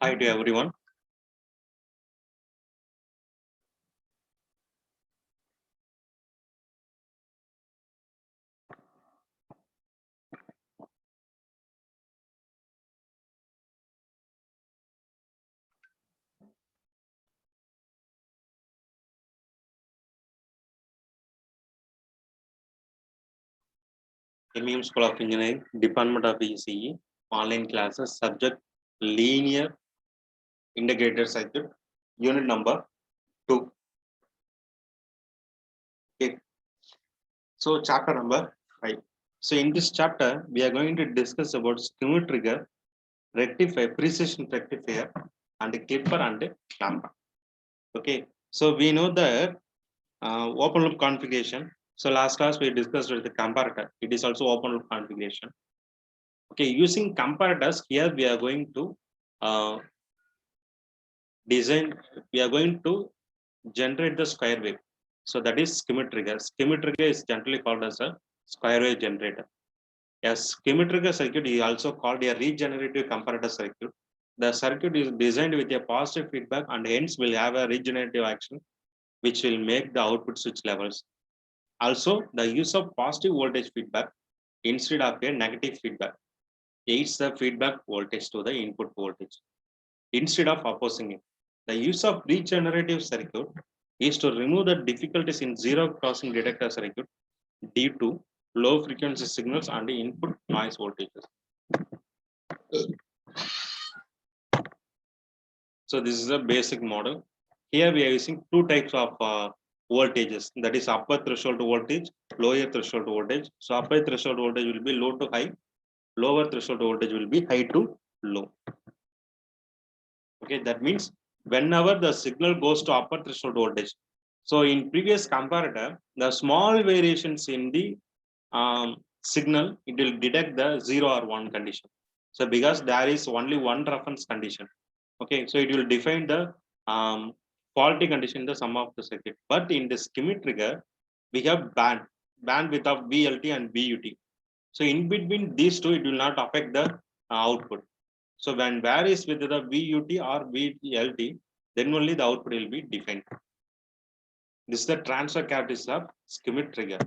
Hi to everyone. MEM School of Engineering, Department of ECE, online classes, subject linear integrated circuit, unit number 2. Okay. So chapter number 5. So in this chapter, we are going to discuss about schema trigger, rectifier, precision rectifier, and clipper and clamper. Okay. So we know that open loop configuration. So last class we discussed with the comparator. It is also open loop configuration. Okay, using comparators here we are going to uh, design, we are going to generate the square wave. So that is schema trigger. Schema trigger is generally called as a square wave generator. A schema trigger circuit is also called a regenerative comparator circuit. The circuit is designed with a positive feedback and hence will have a regenerative action which will make the output switch levels. Also, the use of positive voltage feedback instead of a negative feedback aids the feedback voltage to the input voltage instead of opposing it. The use of regenerative circuit is to remove the difficulties in zero crossing detector circuit due to low frequency signals and input noise voltages. So this is a basic model. Here we are using two types of voltages, that is upper threshold voltage, lower threshold voltage. So upper threshold voltage will be low to high, lower threshold voltage will be high to low. Okay, that means whenever the signal goes to upper threshold voltage. So in previous comparator, the small variations in the signal, it will detect the 0 or 1 condition. So because there is only one reference condition. Okay, so it will define the faulty condition in the sum of the circuit. But in the schema trigger, we have bandwidth of VLT and VUT. So in between these two, it will not affect the output. So when varies with the VUT or VLT, then only the output will be defined. This is the transfer characteristics of schema trigger.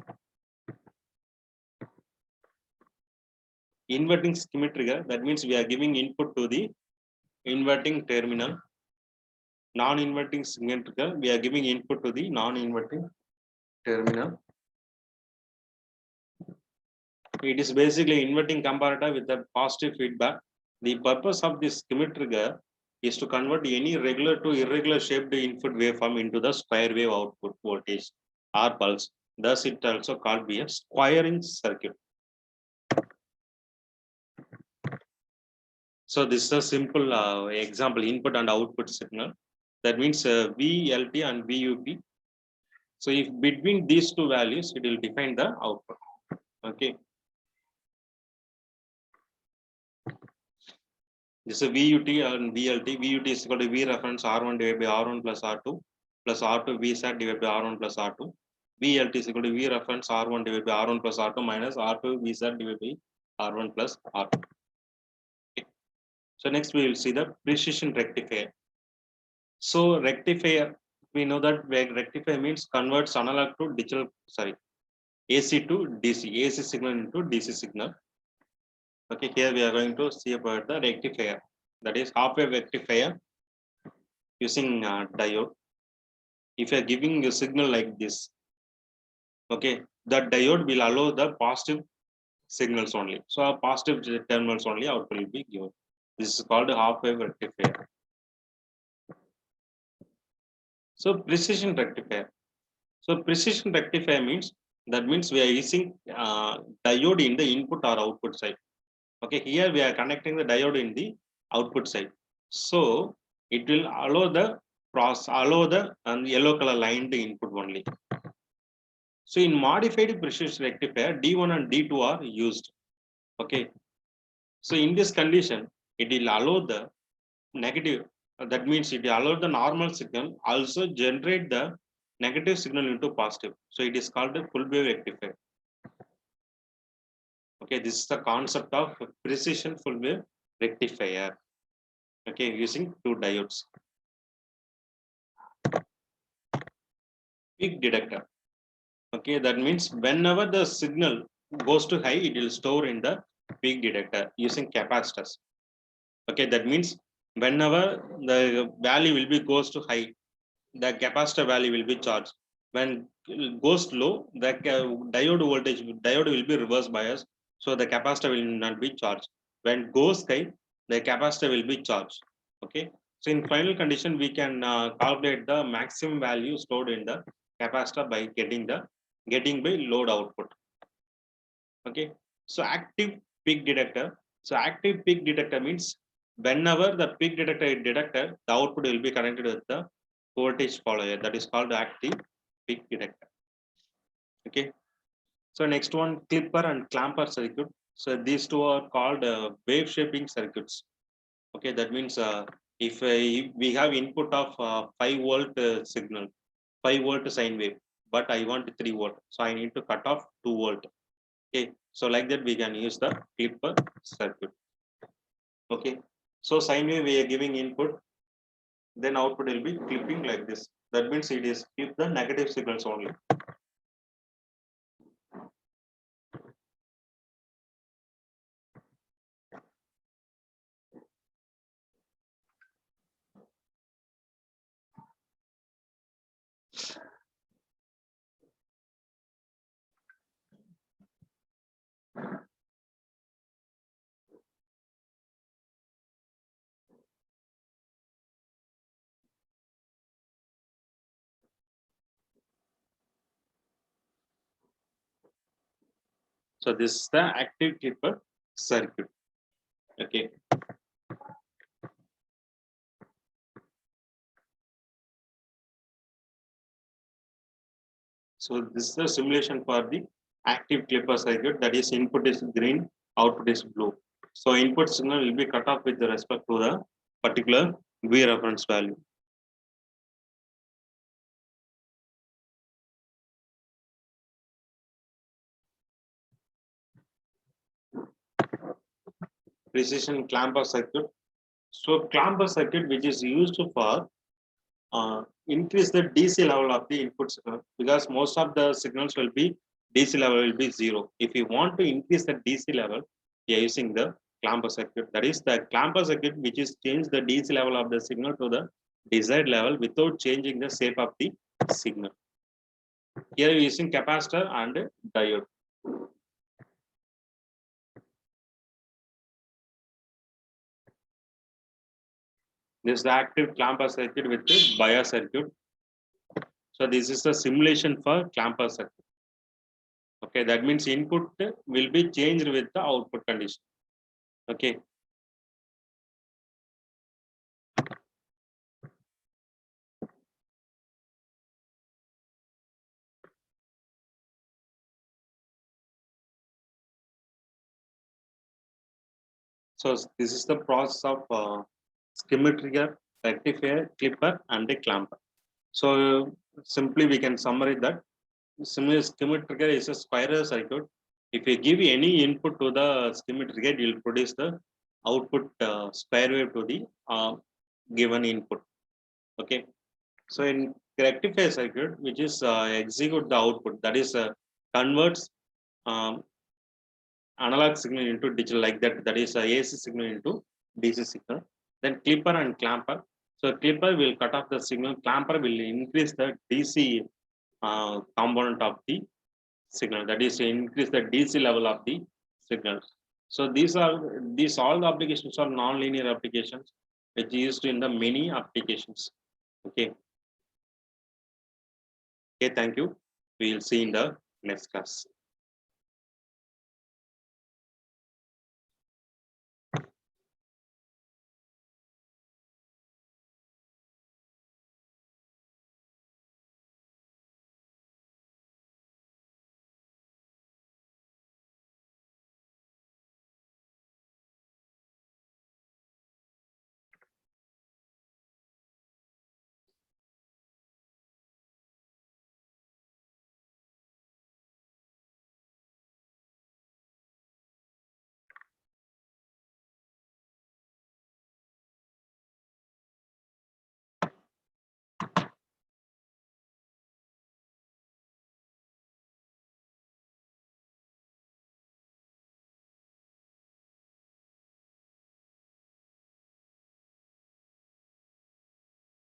Inverting schema trigger, that means we are giving input to the inverting terminal. Non-inverting schema trigger, we are giving input to the non-inverting terminal. It is basically inverting comparator with the positive feedback. The purpose of this schema trigger is to convert any regular to irregular shaped input waveform into the square wave output voltage or pulse. Thus, it also called be a squaring circuit. So this is a simple example, input and output signal. That means VLT and VUP. So if between these two values, it will define the output. Okay. This is VUT and VLT. VUT is equal to V reference R1 divided by R1 plus R2 plus R2 V sat divided by R1 plus R2. VLT is equal to V reference R1 divided by R1 plus R2 minus R2 V sat divided by R1 plus R2. Okay. So next we will see the precision rectifier. So rectifier, we know that rectifier means converts analog to digital, AC to DC, AC signal into DC signal. Okay, here we are going to see about the rectifier, that is half wave rectifier using diode. If you are giving a signal like this, okay, that diode will allow the positive signals only. So our positive terminals only output will be given. This is called half wave rectifier. So precision rectifier. So precision rectifier means, that means we are using diode in the input or output side. Okay, here we are connecting the diode in the output side. So it will allow the yellow color line the input only. So in modified precision rectifier, D1 and D2 are used. Okay. So in this condition, it will allow the negative, that means it will allow the normal signal also generate the negative signal into positive. So it is called a full wave rectifier. Okay, this is the concept of precision full wave rectifier. Okay, using two diodes. Peak detector. Okay, that means whenever the signal goes to high, it will store in the peak detector using capacitors. Okay, that means whenever the value will be goes to high, the capacitor value will be charged. When it goes low, the diode will be reverse bias, so the capacitor will not be charged. When it goes high, the capacitor will be charged. Okay, so in final condition, we can calculate the maximum value stored in the capacitor by getting by load output. Okay, so active peak detector. So active peak detector means whenever the peak detector is detected, the output will be connected with the voltage follower. That is called active peak detector. Okay. So next one, clipper and clamper circuit. So these two are called wave shaping circuits. Okay, that means if we have input of 5 volt signal, 5 volt sine wave, but I want 3 volt, so I need to cut off 2 volt. Okay, so like that we can use the clipper circuit. Okay, so sine wave we are giving input, then output will be clipping like this. That means it is clip the negative signals only. So this is the active clipper circuit. Okay. So this is the simulation for the active clipper circuit. That is input is green, output is blue. So input signal will be cut off with respect to the particular V reference value. Precision clamper circuit. So clamper circuit which is used for increase the DC level of the input signal, because most of the signals will be DC level will be 0. If you want to increase the DC level, you are using the clamper circuit. That is the clamper circuit which is change the DC level of the signal to the desired level without changing the shape of the signal. Here using capacitor and diode. This is the active clamper circuit with the bias circuit. So this is the simulation for clamper circuit. Okay, that means input will be changed with the output condition. Okay. So this is the process of skimmer trigger, rectifier, clipper, and a clamper. So simply we can summarize that skimmer trigger is a spiral circuit. If you give any input to the skimmer trigger, it will produce the output square wave to the given input. Okay. So in rectifier circuit, which is execute the output, that is converts um, analog signal into digital, like that. That is AC signal into DC signal. Then clipper and clamper. So clipper will cut off the signal. Clamper will increase the DC component of the signal. That is increase the DC level of the signal. So these all the applications are non-linear applications which used in the many applications. Okay. Okay. Thank you. We will see in the next class.